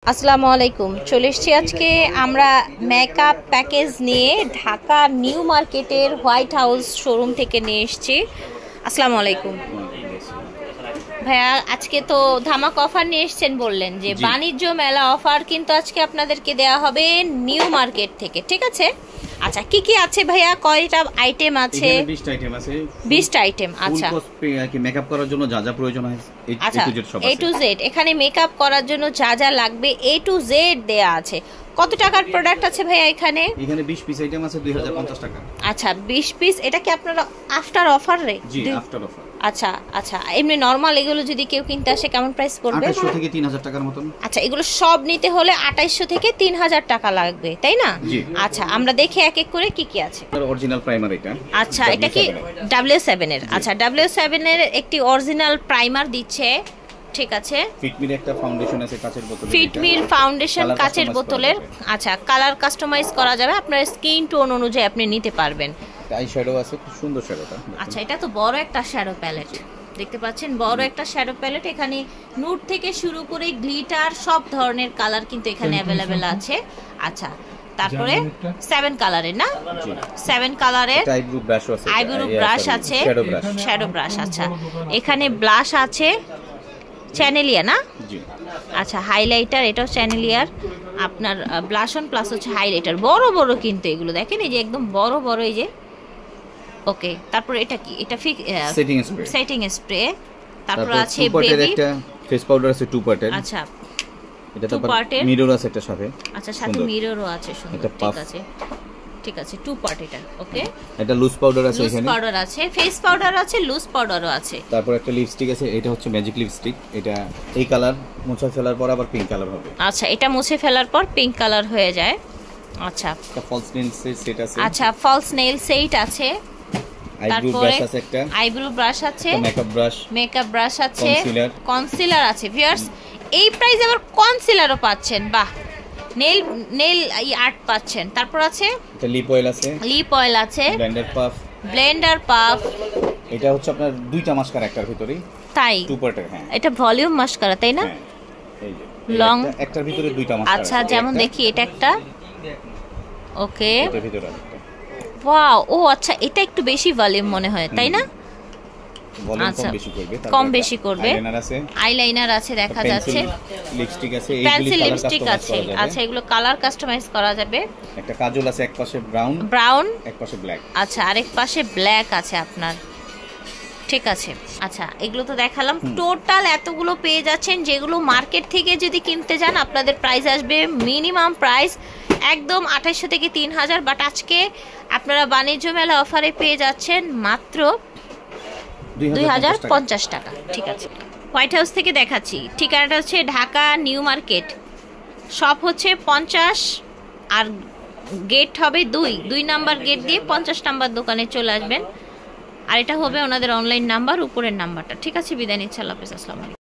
আসসালামু আলাইকুম। চলে এসেছি আজকে আমরা মেকআপ প্যাকেজ নিয়ে ঢাকা নিউ মার্কেটের হোয়াইট হাউস শোরুম থেকে নিয়ে এসেছি। আসসালামু আলাইকুম ভাইয়া, আজকে তো ধামাক অফার নিয়ে এসেছেন, বললেন যে বাণিজ্য মেলা অফার কিন্তু আজকে আপনাদেরকে দেওয়া হবে নিউ মার্কেট থেকে, ঠিক আছে? আচ্ছা, কি কি আছে ভাইয়া? কয়টা আইটেম আছে? এখানে 20টা আইটেম আছে। 20টা আইটেম। আচ্ছা, কি মেকআপ করার জন্য যা যা প্রয়োজন হয় আচ্ছা এ টু জেড এখানে মেকআপ করার জন্য যা যা লাগবে এ টু জেড দেয়া আছে। কত টাকার প্রোডাক্ট আছে ভাইয়া এখানে? এখানে 20 পিস আইটেম আছে 2050 টাকা। আচ্ছা 20 পিস। এটা কি আপনারা আফটার অফার রে? জি, আফটার অফার। আচ্ছা আচ্ছা, এমনি নরমাল এগুলো যদি কেউ কিনতে আসে কেমন প্রাইস পড়বে? 2800 থেকে 3000 টাকার মতন। আচ্ছা, এগুলো সব নিতে হলে 2800 থেকে 3000 টাকা লাগবে, তাই না? আচ্ছা, আমরা দেখি এক এক করে কি কি আছে। অরিজিনাল প্রাইমার এটা। আচ্ছা, এটা কি W7 এর? আচ্ছা, W7 এর একটি অরিজিনাল প্রাইমার দিচ্ছে, ঠিক আছে। ফিটমির একটা ফাউন্ডেশন আছে কাচের বোতলে। ফিটমির ফাউন্ডেশন কাচের বোতলের। আচ্ছা, কালার কাস্টমাইজ করা যাবে, আপনার স্কিন টোন অনুযায়ী আপনি নিতে পারবেন। আই শ্যাডো আছে, খুব সুন্দর শ্যাডোটা। আচ্ছা, এটা তো বড় একটা শ্যাডো প্যালেট, দেখতে পাচ্ছেন, বড় একটা শ্যাডো প্যালেট। এখানে নুড থেকে শুরু করে গ্লিটার সব ধরনের কালার কিন্তু এখানে অ্যাভেলেবেল আছে। আচ্ছা, তারপরে 7 কালারের, না 7 কালারের আইব্রো ব্রাশ আছে, শ্যাডো ব্রাশ। আচ্ছা, এখানে ব্লাশ আছে চ্যানেলিয়া, না? আচ্ছা, হাইলাইটার, এটাও চ্যানেলিয়ার আপনার ব্লাশ অন প্লাস হচ্ছে হাইলাইটার, বড় বড় কিন্তু এগুলো দেখেন, এই যে একদম বড় বড়, এই যে। ওকে, তারপর এটা কি? এটা সেটিং স্প্রে। তারপর আছে বেবি একটা ফেস পাউডার আছে 2 পার্টের। আচ্ছা, এটা তো মিরর আছে একটা সাথে। আচ্ছা, সাথে মিররও আছে, সুন্দর, ঠিক আছে ঠিক আছে, 2 পার্ট এটা। ওকে, এটা লুজ পাউডার আছে, এখানে লুজ পাউডার আছে, ফেস পাউডার আছে, লুজ পাউডারও আছে। তারপর একটা লিপস্টিক আছে, এটা হচ্ছে ম্যাজিক লিপস্টিক। এটা এই কালার মুছে ফেলার পর আবার পিঙ্ক কালার হবে। আচ্ছা, এটা মুছে ফেলার পর পিঙ্ক কালার হয়ে যায়। আচ্ছা, একটা ফলস নেল সেট আছে। আচ্ছা, ফলস নেল সেট আছে। আইব্রো ব্রাশ আছে, একটা আইব্রো ব্রাশ আছে, মেকআপ ব্রাশ আছে, কনসিলার আছে। ভিউয়ার্স, এই প্রাইসে আবার কনসিলারও পাচ্ছেন, বাহ! নেল আর্ট পাচ্ছেন। তারপর আছে এটা লিপ অয়েল আছে, ব্লেন্ডার পাফ। এটা হচ্ছে আপনার দুইটা মাস্কারা একটার ভিতরেই, তাই 2 পার্টের। হ্যাঁ, এটা ভলিউম মাস্কারা, তাই না? এই যে লং, একটার ভিতরে দুইটা মাস্কারা। আচ্ছা, যেমন দেখি এটা একটা। ওকে, এটার ভিতরে আরেকটা। ওয়াও, ও আচ্ছা, এটা একটু বেশি ভলিউম মনে হয়, তাই না? আচ্ছা, কম বেশি করবে। আইলাইনার আছে, দেখা যাচ্ছে, লিপস্টিক আছে, পেন্সিল লিপস্টিক আছে। আচ্ছা, এগুলো কালার কাস্টমাইজ করা যাবে। একটা কাজল আছে, এক পাশে ব্রাউন, এক পাশে ব্ল্যাক। আচ্ছা, আরেক পাশে ব্ল্যাক আছে আপনার, ঠিক আছে। আচ্ছা, এগুলো তো দেখালাম। টোটাল এতগুলো পেয়ে যাচ্ছেন, যেগুলো মার্কেট থেকে যদি কিনতে যান আপনাদের প্রাইস আসবে মিনিমাম প্রাইস একদম 2800 থেকে 3000, বাট আজকে আপনারা বাণিজ্য মেলা অফারে পেয়ে যাচ্ছেন মাত্র 2050 টাকা, ঠিক আছে। হোয়াইট হাউস থেকে দেখাচ্ছি, ঠিকানাটা হচ্ছে ঢাকা নিউ মার্কেট, শপ হচ্ছে 50 আর গেট হবে 2 নাম্বার গেট দিয়ে 50 নাম্বার দোকানে চলে আসবেন। আর এটা হবে ওনাদের অনলাইন নাম্বার, উপরের নাম্বারটা, ঠিক আছে। বিদায় নিচ্ছি, আল্লাহ হাফেজ, আসসালামু আলাইকুম।